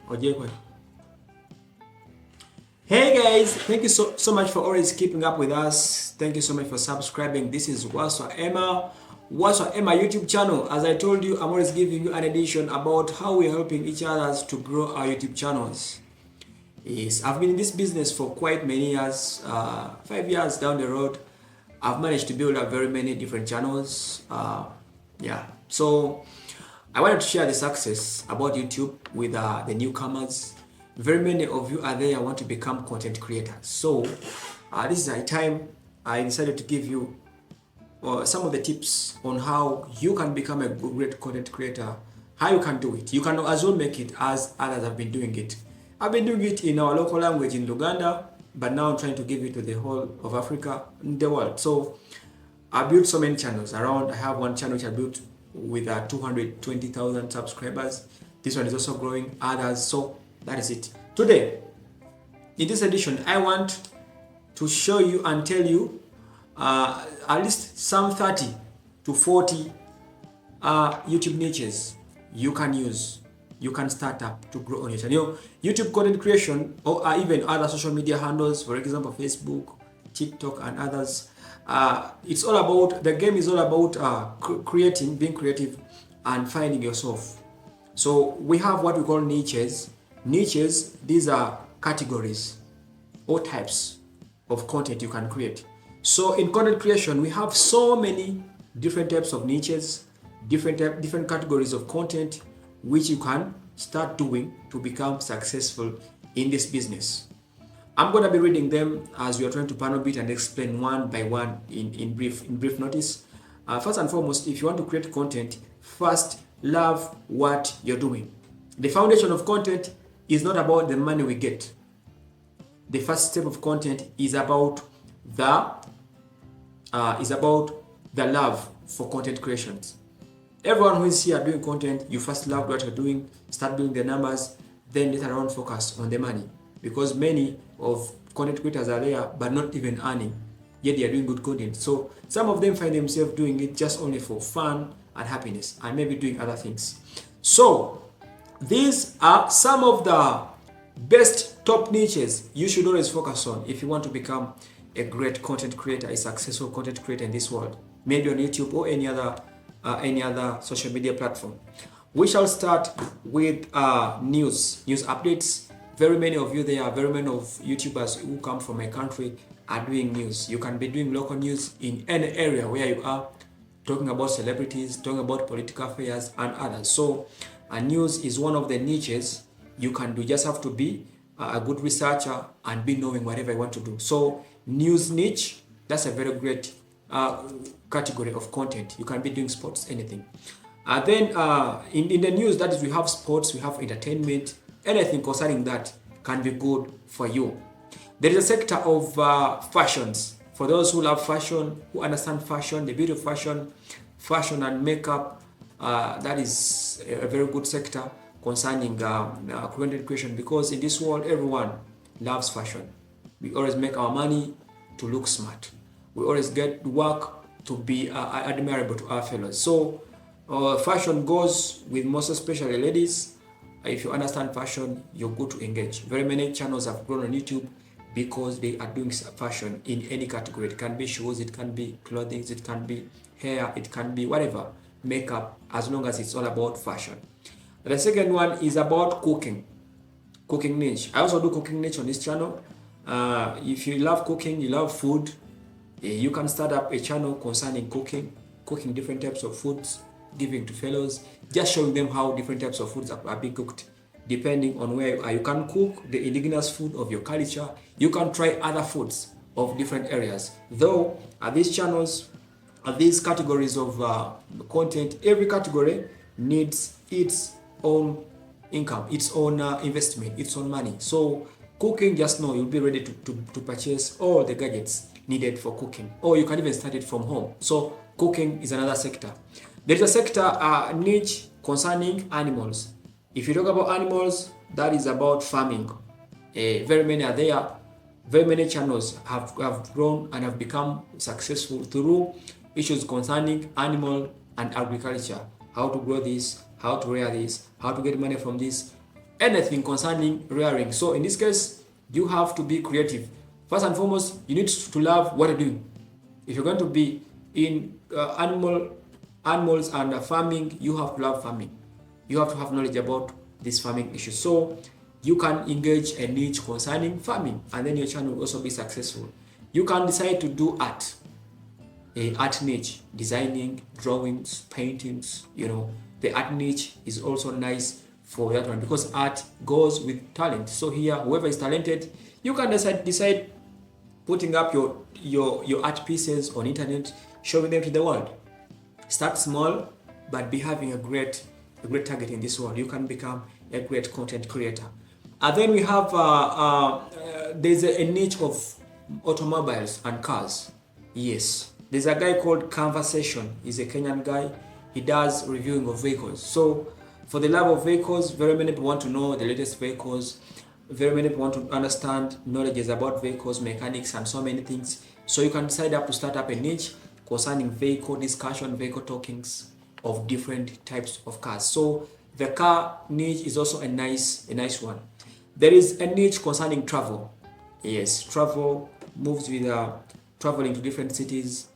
Ojekwe. Hey guys, thank you so much for always keeping up with us. Thank you so much for subscribing. This is Waswa Emma YouTube channel. As I told you, I'm always giving you an edition about how we're helping each other to grow our YouTube channels. Yes, I've been in this business for quite many years. 5 years down the road, I've managed to build up very many different channels. So I wanted to share the success about YouTube with the newcomers. Very many of you are there want to become content creators. So this is a time I decided to give you some of the tips on how you can become a great content creator, how you can do it. You can as well make it as others have been doing it. I've been doing it in our local language in Uganda, but now I'm trying to give it to the whole of Africa, the world. So I built so many channels around. I have one channel which I built with 220,000 subscribers. This one is also growing, others. So that is it. Today, in this edition, I want to show you and tell you at least some 30 to 40 YouTube niches you can use, you can start up to grow on your channel. YouTube content creation or even other social media handles, for example, Facebook, TikTok, and others. It's all about, the game is all about creating, being creative, and finding yourself. So we have what we call niches. Niches, these are categories or types of content you can create. So in content creation, we have so many different types of niches, different categories of content which you can start doing to become successful in this business. I'm going to be reading them as we are trying to panel beat and explain one by one in brief notice. First and foremost, if you want to create content, first love what you're doing. The foundation of content is not about the money we get. The first step of content is about the love for content creations. Everyone who is here doing content, you first love what you're doing, start doing the numbers, then later on focus on the money. Because many of content creators are there but not even earning, yet they are doing good content. So some of them find themselves doing it just only for fun and happiness, and maybe doing other things. So these are some of the best top niches you should always focus on if you want to become a great content creator, a successful content creator in this world, maybe on YouTube or any other social media platform. We shall start with news updates. Very many of you there, very many of YouTubers who come from my country are doing news. You can be doing local news in any area where you are, talking about celebrities, talking about political affairs and others. So news is one of the niches you can do. You just have to be a good researcher and be knowing whatever you want to do. So news niche, that's a very great category of content. You can be doing sports, anything. Then in the news, that is, we have sports, we have entertainment, anything concerning that can be good for you. There is a sector of fashions. For those who love fashion, who understand fashion, the beauty of fashion and makeup, that is a very good sector concerning content creation, because in this world, everyone loves fashion. We always make our money to look smart. We always get work to be admirable to our fellows. So fashion goes with most especially ladies. If you understand fashion, you're good to engage. Very many channels have grown on YouTube because they are doing fashion in any category. It can be shoes, it can be clothing, it can be hair, it can be whatever, makeup, as long as it's all about fashion. The second one is about cooking niche. I also do cooking niche on this channel. If you love cooking, you love food, you can start up a channel concerning cooking different types of foods, giving to fellows, just showing them how different types of foods are being cooked. Depending on where you are, you can cook the indigenous food of your culture. You can try other foods of different areas. Though these channels, these categories of content, every category needs its own income, its own investment, its own money. So cooking, just know you'll be ready to purchase all the gadgets needed for cooking, or you can even start it from home. So cooking is another sector. There is a sector niche concerning animals. If you talk about animals, that is about farming. Very many are there. Very many channels have grown and have become successful through issues concerning animal and agriculture. How to grow this, how to rear this, how to get money from this. anything concerning rearing. So in this case, you have to be creative. First and foremost, you need to love what you're doing. If you're going to be in animals and farming, you have to love farming. You have to have knowledge about this farming issue. So you can engage a niche concerning farming, and then your channel will also be successful. You can decide to do art, a art niche, designing, drawings, paintings. The art niche is also nice for that one, because art goes with talent. So here, whoever is talented, you can decide putting up your art pieces on internet, showing them to the world. Start small, but be having a great target in this world. You can become a great content creator. And then we have there's a niche of automobiles and cars. Yes, there's a guy called Conversation. He's a Kenyan guy. He does reviewing of vehicles. So for the love of vehicles, very many people want to know the latest vehicles. Very many people want to understand knowledge about vehicles, mechanics, and so many things. So you can decide to start up a niche concerning vehicle discussion, vehicle talkings of different types of cars. So the car niche is also a nice one. There is a niche concerning travel. Yes, travel moves with traveling to different cities,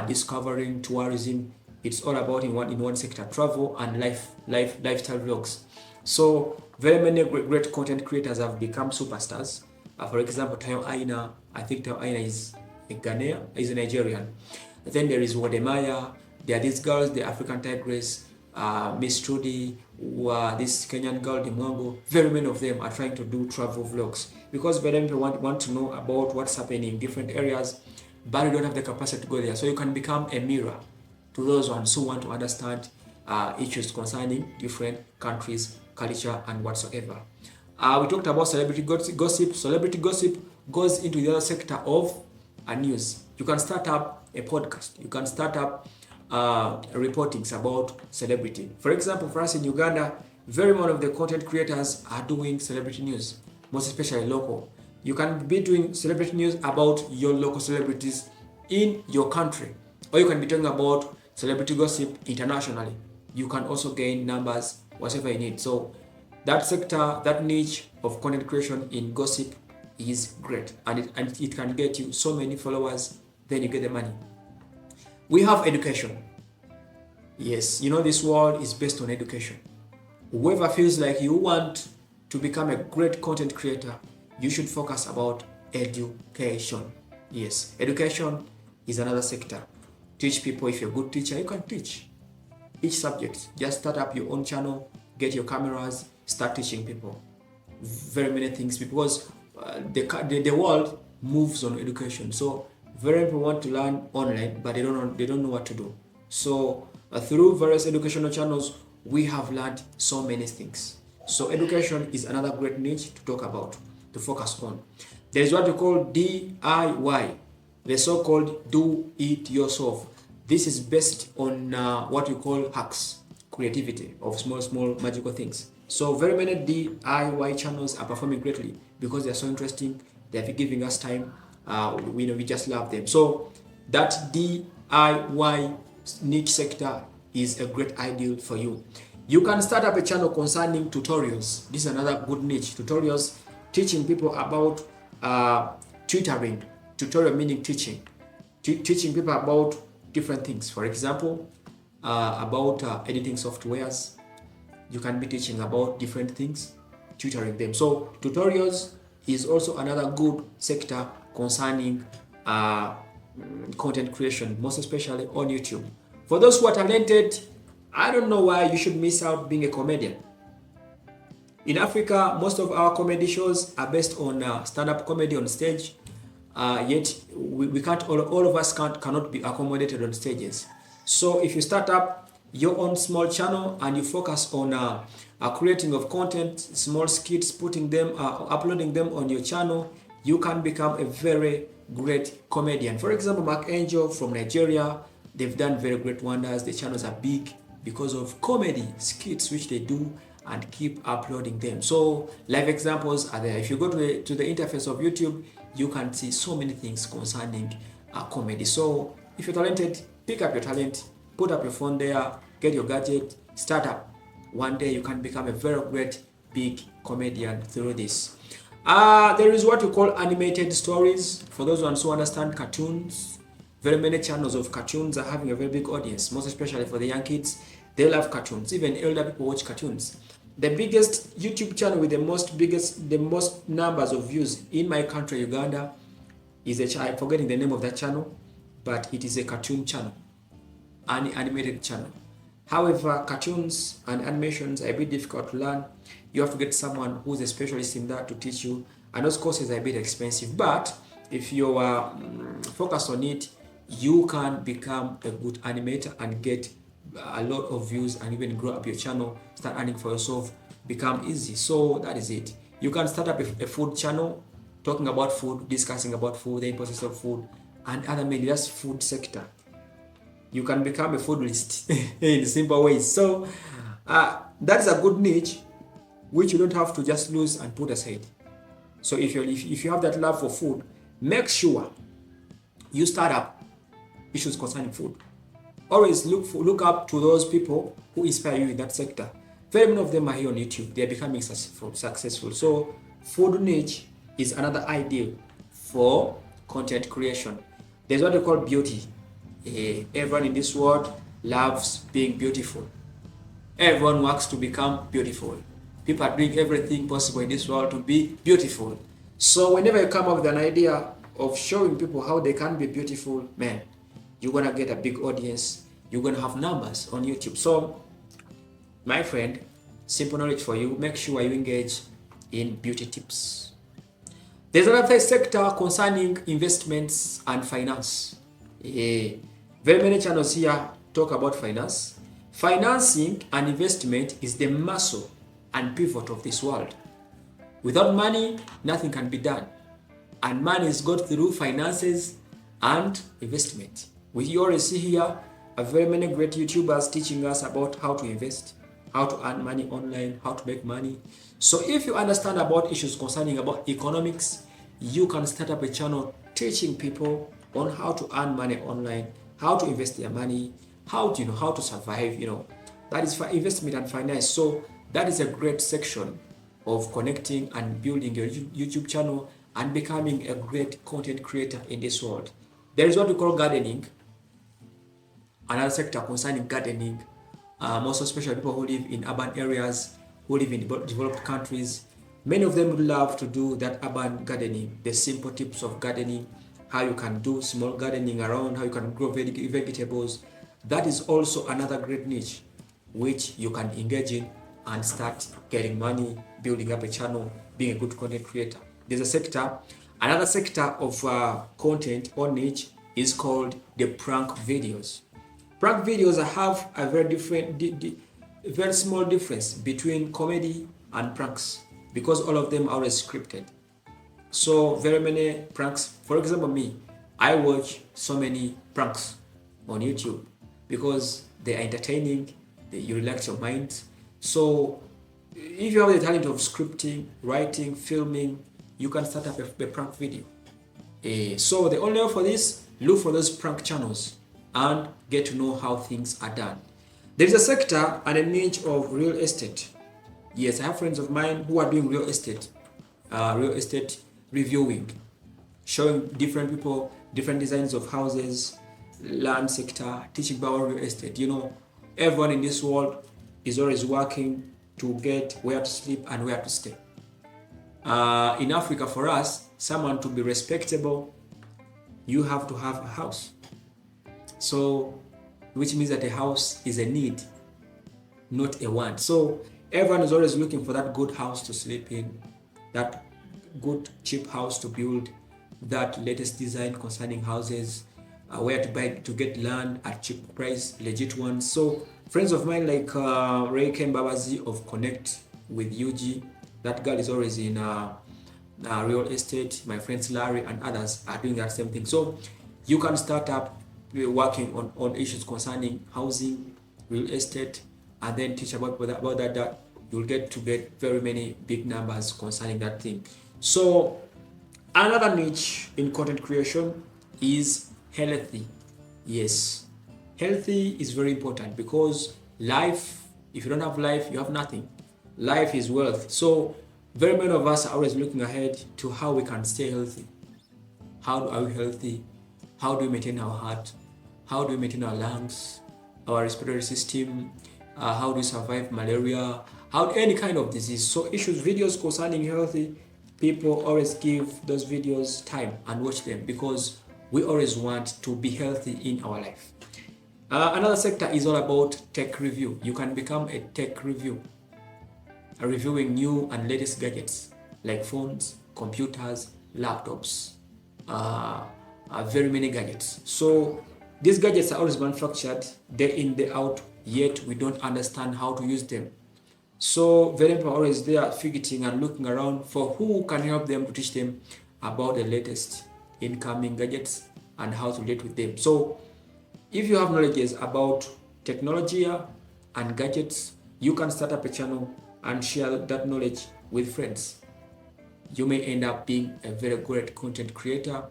discovering tourism. It's all about in one sector, travel and lifestyle vlogs. So very many great content creators have become superstars. For example, Tayo Aina. I think Tayo Aina is a Ghanaian, is a Nigerian. Then there is Wodemaya. There are these girls, the African Tigress, Miss Trudy, this Kenyan girl, Dimwango. Very many of them are trying to do travel vlogs, because very many people want to know about what's happening in different areas, but you don't have the capacity to go there. So you can become a mirror to those ones who want to understand issues concerning different countries, culture, and whatsoever. We talked about celebrity gossip. Celebrity gossip goes into the other sector of news. You can start up a podcast. You can start up reportings about celebrity. For example, for us in Uganda, very many of the content creators are doing celebrity news, most especially local. You can be doing celebrity news about your local celebrities in your country, or you can be talking about celebrity gossip internationally. You can also gain numbers, whatever you need. So that sector, that niche of content creation in gossip is great, and it can get you so many followers, then you get the money. We have education. Yes, this world is based on education. Whoever feels like you want to become a great content creator, you should focus about education. Yes, education is another sector. Teach people. If you're a good teacher, you can teach each subject. Just start up your own channel, get your cameras, start teaching people very many things, because the world moves on education. So very people want to learn online, but they don't know what to do. So through various educational channels, we have learned so many things. So education is another great niche to talk about, to focus on. There is what we call DIY, the so-called do it yourself. This is based on what we call hacks, creativity of small magical things. So very many DIY channels are performing greatly because they are so interesting. They are giving us time. We just love them. So that DIY niche sector is a great ideal for you. You can start up a channel concerning tutorials. This is another good niche. Tutorials, teaching people about tutoring. Tutorial meaning teaching. Teaching people about different things. For example, about editing softwares. You can be teaching about different things, tutoring them. So tutorials is also another good sector concerning content creation, most especially on YouTube. For those who are talented, I don't know why you should miss out being a comedian. In Africa, most of our comedy shows are based on stand-up comedy on stage. Yet we can't, all of us cannot be accommodated on stages. So if you start up your own small channel and you focus on creating of content, small skits, putting them, uploading them on your channel, you can become a very great comedian. For example, Mark Angel from Nigeria, they've done very great wonders. The channels are big because of comedy skits which they do and keep uploading them. So live examples are there. If you go to the interface of YouTube, you can see so many things concerning comedy. So if you're talented, pick up your talent, put up your phone there, get your gadget, start up. One day you can become a very great big comedian through this. There is what you call animated stories. For those ones who understand cartoons, very many channels of cartoons are having a very big audience, most especially for the young kids. They love cartoons. Even elder people watch cartoons. The biggest YouTube channel with the most numbers of views in my country, Uganda, is I'm forgetting the name of that channel, but it is a cartoon channel, an animated channel. However, cartoons and animations are a bit difficult to learn. You have to get someone who's a specialist in that to teach you, and those courses are a bit expensive. But if you are focused on it, you can become a good animator and get a lot of views and even grow up your channel, start earning for yourself, become easy. So that is it. You can start up a food channel, talking about food, discussing about food, the importance of food, and other media, just food sector. You can become a food list in simple ways. So that's a good niche which you don't have to just lose and put aside. So if you have that love for food, make sure you start up issues concerning food. Always look up to those people who inspire you in that sector. Very many of them are here on YouTube. They are becoming successful. So food niche is another idea for content creation. There's what they call beauty. Everyone in this world loves being beautiful. Everyone wants to become beautiful. People are doing everything possible in this world to be beautiful. So whenever you come up with an idea of showing people how they can be beautiful, man, you're gonna get a big audience. You're gonna have numbers on YouTube. So, my friend, simple knowledge for you. Make sure you engage in beauty tips. There's another sector concerning investments and finance. Very many channels here talk about finance. Financing and investment is the muscle and pivot of this world. Without money, nothing can be done. And money is got through finances and investment. We already see here very many great YouTubers teaching us about how to invest, how to earn money online, how to make money. So if you understand about issues concerning about economics, you can start up a channel teaching people on how to earn money online, how to invest their money, how to survive. That is for investment and finance. So that is a great section of connecting and building your YouTube channel and becoming a great content creator in this world. There is what we call gardening, another sector concerning gardening, most especially people who live in urban areas, who live in developed countries. Many of them would love to do that urban gardening, the simple tips of gardening, how you can do small gardening around, how you can grow vegetables. That is also another great niche which you can engage in and start getting money, building up a channel, being a good content creator. There's a sector, another sector of content or niche is called the prank videos. Prank videos have a very small difference between comedy and pranks because all of them are always scripted. So very many pranks, for example me, I watch so many pranks on YouTube because they are entertaining, you relax your mind. So if you have the talent of scripting, writing, filming, you can start up a prank video. So the only way for this, look for those prank channels and get to know how things are done. There is a sector and a niche of real estate. Yes, I have friends of mine who are doing real estate reviewing, showing different people different designs of houses, land sector, teaching about real estate. Everyone in this world is always working to get where to sleep and where to stay. In Africa, for us, someone to be respectable, you have to have a house. So, which means that a house is a need, not a want. So, everyone is always looking for that good house to sleep in, that good cheap house to build, that latest design concerning houses, where to buy to get land at cheap price, legit ones. So, friends of mine like Ray Babazi of Connect with UG, that girl is always in real estate. My friends Larry and others are doing that same thing. So you can start up working on issues concerning housing, real estate, and then teach about that you'll get very many big numbers concerning that thing. So another niche in content creation is healthy. Yes, healthy is very important because life, if you don't have life, you have nothing. Life is wealth. So Very many of us are always looking ahead to how we can stay healthy. How are we healthy? How do we maintain our heart? How do we maintain our lungs, our respiratory system? How do we survive malaria? How any kind of disease? So issues, videos concerning healthy, people always give those videos time and watch them because we always want to be healthy in our life. Another sector is all about tech review. You can become a tech review, reviewing new and latest gadgets like phones, computers, laptops, very many gadgets. So these gadgets are always manufactured day in, day out, yet we don't understand how to use them. So very people are always there fidgeting and looking around for who can help them to teach them about the latest incoming gadgets and how to relate with them. So if you have knowledge about technology and gadgets, you can start up a channel and share that knowledge with friends. You may end up being a very great content creator,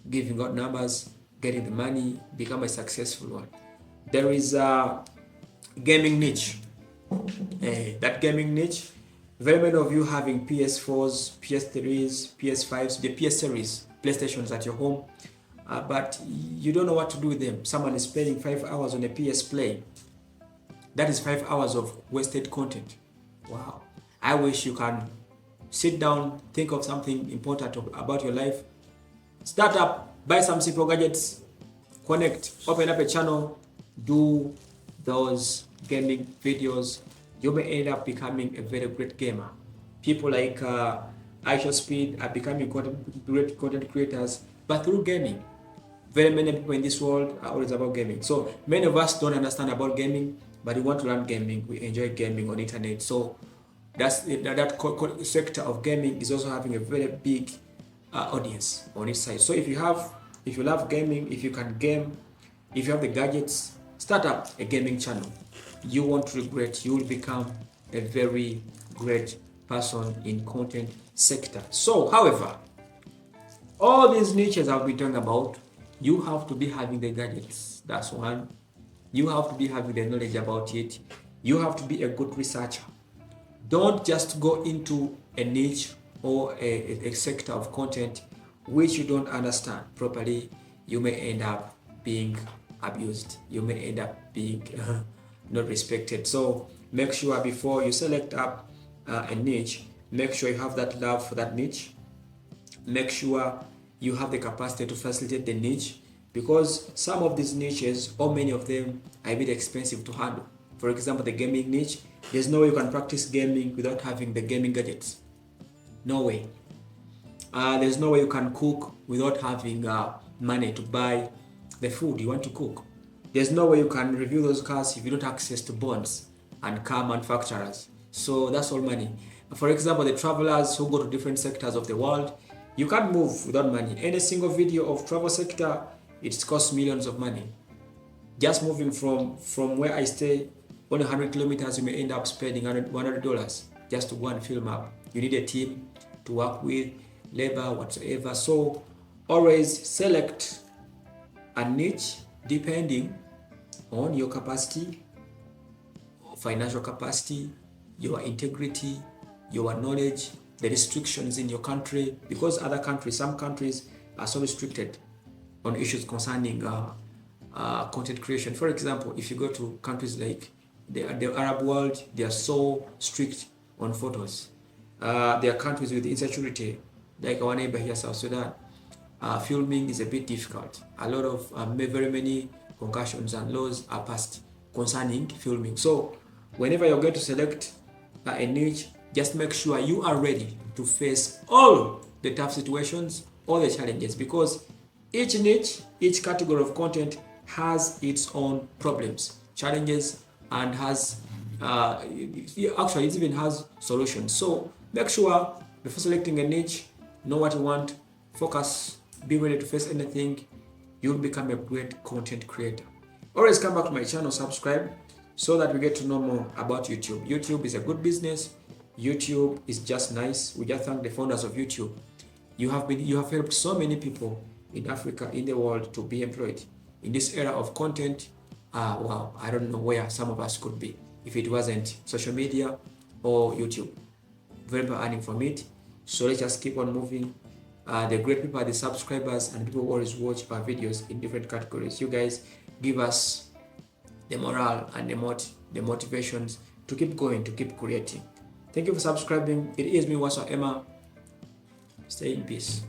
giving out numbers, getting the money, become a successful one. There is a gaming niche. That gaming niche, very many of you having PS4s, PS3s, PS5s, the PS series, PlayStations at your home, but you don't know what to do with them. Someone is spending 5 hours on a PS Play. That is 5 hours of wasted content. Wow. I wish you can sit down, think of something important about your life, start up, buy some simple gadgets, connect, open up a channel, do those gaming videos. You may end up becoming a very great gamer. People like Aisha Speed are becoming great content creators, but through gaming. Very many people in this world are always about gaming. So many of us don't understand about gaming, but we want to learn gaming. We enjoy gaming on internet. So that sector of gaming is also having a very big audience on its side. So if you love gaming, if you can game, if you have the gadgets, start up a gaming channel. You won't regret. You will become a very great person in content sector. So, however, all these niches I've been talking about, you have to be having the gadgets. That's one. You have to be having the knowledge about it. You have to be a good researcher. Don't just go into a niche or a sector of content which you don't understand properly. You may end up being abused. You may end up being not respected. So make sure before you select up a niche, make sure you have that love for that niche. Make sure you have the capacity to facilitate the niche, because some of these niches, or many of them, are a bit expensive to handle. For example, the gaming niche, there's no way you can practice gaming without having the gaming gadgets. No way. There's no way you can cook without having money to buy the food you want to cook. There's no way you can review those cars if you don't have access to bonds and car manufacturers. So that's all money. For example, the travelers who go to different sectors of the world, you can't move without money. Any single video of travel sector, it costs millions of money. Just moving from where I stay, only 100 kilometers, you may end up spending $100 just to go and film up. You need a team to work with, labor, whatsoever. So always select a niche depending on your capacity, financial capacity, your integrity, your knowledge, the restrictions in your country, because other countries, some countries are so restricted on issues concerning content creation. For example, if you go to countries like the Arab world, they are so strict on photos. There are countries with insecurity, like our neighbor here, South Sudan. Filming is a bit difficult. A lot of very many concussions and laws are passed concerning filming. So whenever you're going to select a niche, just make sure you are ready to face all the tough situations, all the challenges, because each niche, each category of content has its own problems, challenges, and has actually it even has solutions. So make sure before selecting a niche, know what you want, focus, be ready to face anything. You'll become a great content creator. Always come back to my channel, subscribe, so that we get to know more about YouTube. YouTube is a good business. YouTube is just nice. We just thank the founders of YouTube. You have helped so many people in Africa, in the world, to be employed. In this era of content, wow, I don't know where some of us could be if it wasn't social media or YouTube. very earning from it. So let's just keep on moving. The great people are the subscribers and people who always watch our videos in different categories. You guys give us the morale and the motivations to keep going, to keep creating. Thank you for subscribing. It is me, Waswa Emma. Stay in peace.